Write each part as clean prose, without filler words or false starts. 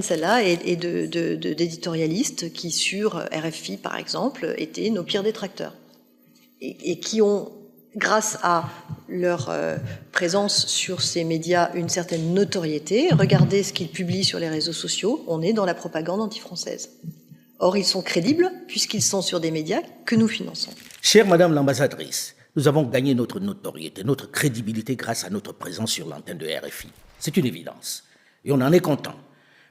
Celle-là et d'éditorialistes qui, sur RFI par exemple, étaient nos pires détracteurs et qui ont, grâce à leur présence sur ces médias, une certaine notoriété. Regardez ce qu'ils publient sur les réseaux sociaux, on est dans la propagande anti-française. Or, ils sont crédibles puisqu'ils sont sur des médias que nous finançons. Chère Madame l'ambassadrice, nous avons gagné notre notoriété, notre crédibilité grâce à notre présence sur l'antenne de RFI. C'est une évidence et on en est content.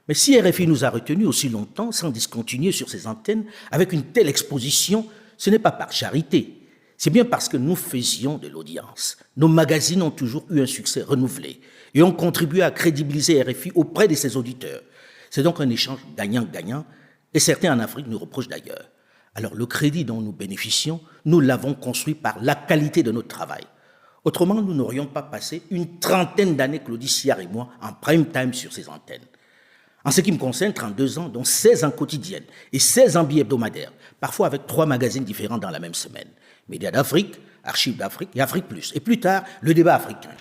Mais si RFI nous a retenus aussi longtemps sans discontinuer sur ses antennes avec une telle exposition, ce n'est pas par charité. C'est bien parce que nous faisions de l'audience. Nos magazines ont toujours eu un succès renouvelé et ont contribué à crédibiliser RFI auprès de ses auditeurs. C'est donc un échange gagnant-gagnant et certains en Afrique nous reprochent d'ailleurs. Alors le crédit dont nous bénéficions, nous l'avons construit par la qualité de notre travail. Autrement, nous n'aurions pas passé une trentaine d'années, Claudie Siard et moi, en prime time sur ces antennes. En ce qui me concerne, 32 ans, dont 16 en quotidienne et 16 en bi-hebdomadaire, parfois avec 3 magazines différents dans la même semaine. Médias d'Afrique, Archives d'Afrique et Afrique Plus. Et plus tard, le débat africain.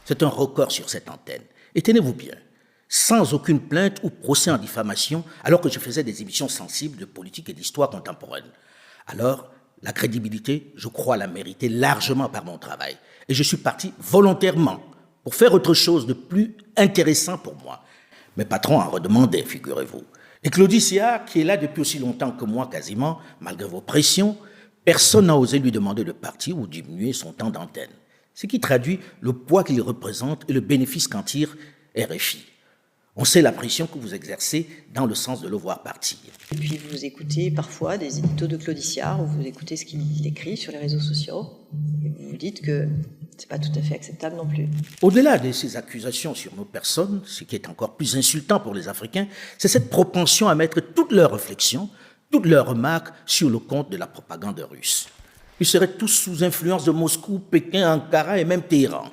C'est un record sur cette antenne. Et tenez-vous bien, sans aucune plainte ou procès en diffamation, alors que je faisais des émissions sensibles de politique et d'histoire contemporaine. Alors, la crédibilité, je crois la mériter largement par mon travail. Et je suis parti volontairement pour faire autre chose de plus intéressant pour moi. Mes patrons en redemandaient, figurez-vous. Et Claudie Siard, qui est là depuis aussi longtemps que moi quasiment, malgré vos pressions, personne n'a osé lui demander de partir ou diminuer son temps d'antenne. Ce qui traduit le poids qu'il représente et le bénéfice qu'en tire RFI. On sait la pression que vous exercez dans le sens de le voir partir. Et puis vous écoutez parfois des éditos de Claudie Siard ou vous écoutez ce qu'il écrit sur les réseaux sociaux et vous vous dites que c'est pas tout à fait acceptable non plus. Au-delà de ces accusations sur nos personnes, ce qui est encore plus insultant pour les Africains, c'est cette propension à mettre toutes leurs réflexions, toutes leurs remarques sur le compte de la propagande russe. Ils seraient tous sous influence de Moscou, Pékin, Ankara et même Téhéran.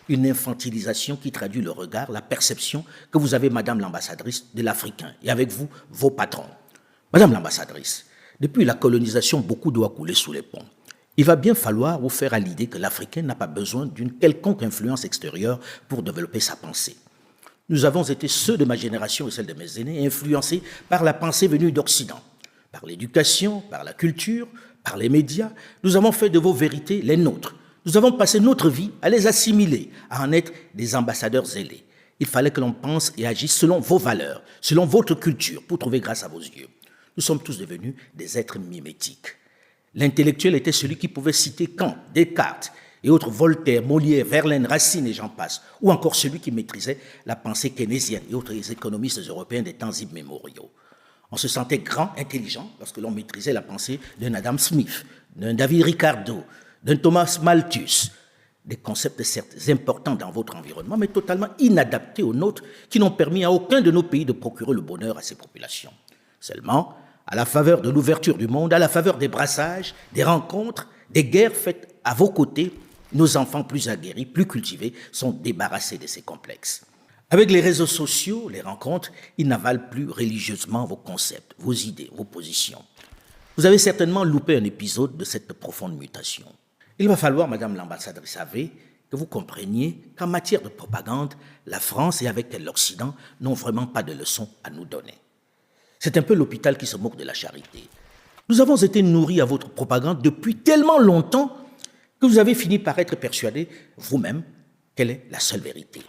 Une infantilisation qui traduit le regard, la perception que vous avez, Madame l'ambassadrice, de l'Africain, et avec vous, vos patrons. Madame l'ambassadrice, depuis la colonisation, beaucoup doit couler sous les ponts. Il va bien falloir vous faire à l'idée que l'Africain n'a pas besoin d'une quelconque influence extérieure pour développer sa pensée. Nous avons été, ceux de ma génération et celle de mes aînés, influencés par la pensée venue d'Occident, par l'éducation, par la culture, par les médias. Nous avons fait de vos vérités les nôtres. Nous avons passé notre vie à les assimiler, à en être des ambassadeurs zélés. Il fallait que l'on pense et agisse selon vos valeurs, selon votre culture, pour trouver grâce à vos yeux. Nous sommes tous devenus des êtres mimétiques. L'intellectuel était celui qui pouvait citer Kant, Descartes et autres Voltaire, Molière, Verlaine, Racine et j'en passe, ou encore celui qui maîtrisait la pensée keynésienne et autres économistes européens des temps immémoriaux. On se sentait grand, intelligent, parce que l'on maîtrisait la pensée d'un Adam Smith, d'un David Ricardo, d'un Thomas Malthus, des concepts certes importants dans votre environnement, mais totalement inadaptés aux nôtres, qui n'ont permis à aucun de nos pays de procurer le bonheur à ses populations. Seulement, à la faveur de l'ouverture du monde, à la faveur des brassages, des rencontres, des guerres faites à vos côtés, nos enfants plus aguerris, plus cultivés, sont débarrassés de ces complexes. Avec les réseaux sociaux, les rencontres, ils n'avalent plus religieusement vos concepts, vos idées, vos positions. Vous avez certainement loupé un épisode de cette profonde mutation. Il va falloir, Madame l'ambassadrice, savez, que vous compreniez qu'en matière de propagande, la France et avec elle l'Occident n'ont vraiment pas de leçons à nous donner. C'est un peu l'hôpital qui se moque de la charité. Nous avons été nourris à votre propagande depuis tellement longtemps que vous avez fini par être persuadés, vous-même, qu'elle est la seule vérité.